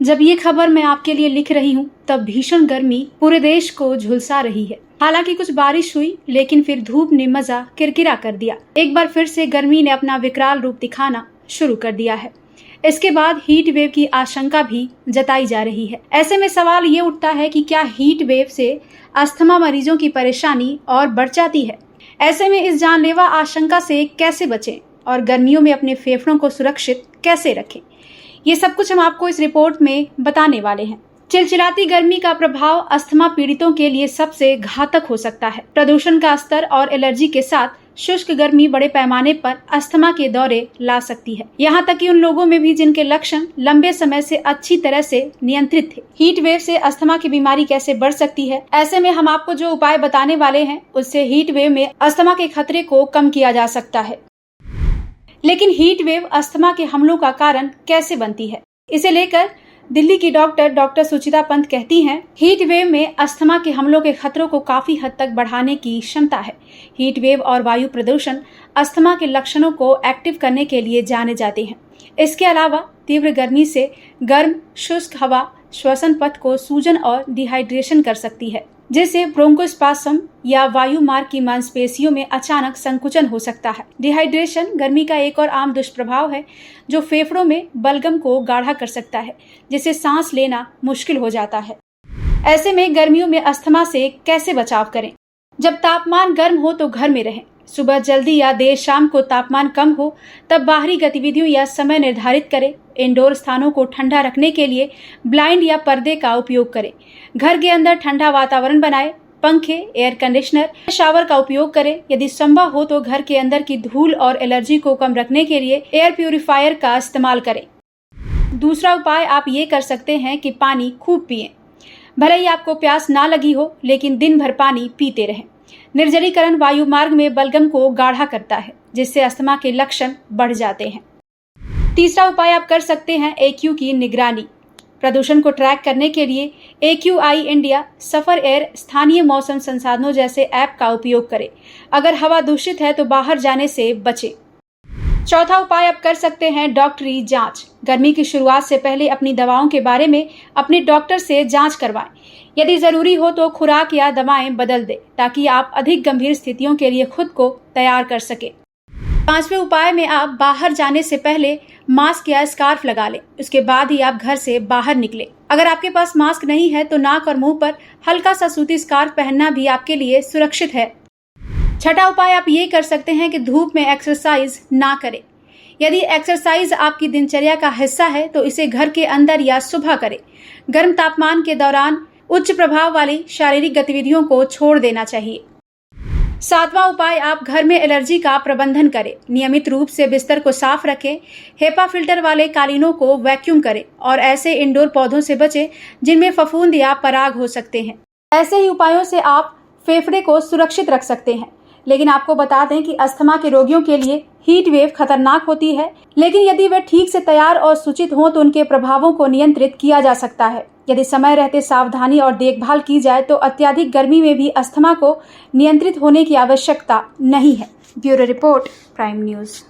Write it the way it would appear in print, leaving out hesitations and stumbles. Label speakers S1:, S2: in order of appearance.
S1: जब ये खबर मैं आपके लिए लिख रही हूँ तब भीषण गर्मी पूरे देश को झुलसा रही है। हालांकि कुछ बारिश हुई, लेकिन फिर धूप ने मजा किरकिरा कर दिया। एक बार फिर से गर्मी ने अपना विकराल रूप दिखाना शुरू कर दिया है। इसके बाद हीट वेव की आशंका भी जताई जा रही है। ऐसे में सवाल ये उठता है कि क्या हीट वेव से अस्थमा मरीजों की परेशानी और बढ़ जाती है। ऐसे में इस जानलेवा आशंका से कैसे बचें और गर्मियों में अपने फेफड़ों को सुरक्षित कैसे रखें, ये सब कुछ हम आपको इस रिपोर्ट में बताने वाले हैं। चिलचिलाती गर्मी का प्रभाव अस्थमा पीड़ितों के लिए सबसे घातक हो सकता है। प्रदूषण का स्तर और एलर्जी के साथ शुष्क गर्मी बड़े पैमाने पर अस्थमा के दौरे ला सकती है, यहाँ तक कि उन लोगों में भी जिनके लक्षण लंबे समय से अच्छी तरह से नियंत्रित थे। हीट वेव से अस्थमा की बीमारी कैसे बढ़ सकती है, ऐसे में हम आपको जो उपाय बताने वाले हैं उससे हीट वेव में अस्थमा के खतरे को कम किया जा सकता है। लेकिन हीट वेव अस्थमा के हमलों का कारण कैसे बनती है, इसे लेकर दिल्ली की डॉक्टर सुचिता पंत कहती हैं, हीट वेव में अस्थमा के हमलों के खतरों को काफी हद तक बढ़ाने की क्षमता है। हीट वेव और वायु प्रदूषण अस्थमा के लक्षणों को एक्टिव करने के लिए जाने जाते हैं। इसके अलावा तीव्र गर्मी से गर्म शुष्क हवा श्वसन पथ को सूजन और डिहाइड्रेशन कर सकती है, जिससे ब्रोंकोस्पास्म या वायु मार्ग की मांसपेशियों में अचानक संकुचन हो सकता है। डिहाइड्रेशन गर्मी का एक और आम दुष्प्रभाव है जो फेफड़ों में बलगम को गाढ़ा कर सकता है, जिससे सांस लेना मुश्किल हो जाता है। ऐसे में गर्मियों में अस्थमा से कैसे बचाव करें। जब तापमान गर्म हो तो घर में रहें। सुबह जल्दी या देर शाम को तापमान कम हो तब बाहरी गतिविधियों या समय निर्धारित करें। इंडोर स्थानों को ठंडा रखने के लिए ब्लाइंड या पर्दे का उपयोग करें। घर के अंदर ठंडा वातावरण बनाएं। पंखे, एयर कंडीशनर, शावर का उपयोग करें। यदि संभव हो तो घर के अंदर की धूल और एलर्जी को कम रखने के लिए एयर प्यूरिफायर का इस्तेमाल करें। दूसरा उपाय आप ये कर सकते हैं कि पानी खूब पिएं। भले ही आपको प्यास ना लगी हो, लेकिन दिन भर पानी पीते रहें। निर्जलीकरण वायु मार्ग में बलगम को गाढ़ा करता है, जिससे अस्थमा के लक्षण बढ़ जाते हैं। तीसरा उपाय आप कर सकते हैं AQ की निगरानी। प्रदूषण को ट्रैक करने के लिए AQI इंडिया, सफर एयर, स्थानीय मौसम संसाधनों जैसे ऐप का उपयोग करें। अगर हवा दूषित है तो बाहर जाने से बचें। चौथा उपाय आप कर सकते हैं डॉक्टरी जांच। गर्मी की शुरुआत से पहले अपनी दवाओं के बारे में अपने डॉक्टर से जांच करवाएं। यदि जरूरी हो तो खुराक या दवाएं बदल दें, ताकि आप अधिक गंभीर स्थितियों के लिए खुद को तैयार कर सकें। पांचवें उपाय में आप बाहर जाने से पहले मास्क या स्कार्फ लगा लें। उसके बाद ही आप घर से बाहर निकलें। अगर आपके पास मास्क नहीं है तो नाक और मुंह पर हल्का सा सूती स्कार्फ पहनना भी आपके लिए सुरक्षित है। छठा उपाय आप ये कर सकते हैं कि धूप में एक्सरसाइज ना करें। यदि एक्सरसाइज आपकी दिनचर्या का हिस्सा है तो इसे घर के अंदर या सुबह करें। गर्म तापमान के दौरान उच्च प्रभाव वाली शारीरिक गतिविधियों को छोड़ देना चाहिए। सातवां उपाय आप घर में एलर्जी का प्रबंधन करें। नियमित रूप से बिस्तर को साफ रखें। हेपा फिल्टर वाले कालीनों को वैक्यूम करें और ऐसे इंडोर पौधों से बचें जिनमें फफूंद या पराग हो सकते हैं। ऐसे ही उपायों से आप फेफड़े को सुरक्षित रख सकते हैं। लेकिन आपको बता दें कि अस्थमा के रोगियों के लिए हीट वेव खतरनाक होती है, लेकिन यदि वे ठीक से तैयार और सूचित हों तो उनके प्रभावों को नियंत्रित किया जा सकता है। यदि समय रहते सावधानी और देखभाल की जाए तो अत्यधिक गर्मी में भी अस्थमा को नियंत्रित होने की आवश्यकता नहीं है। Bureau report, prime news.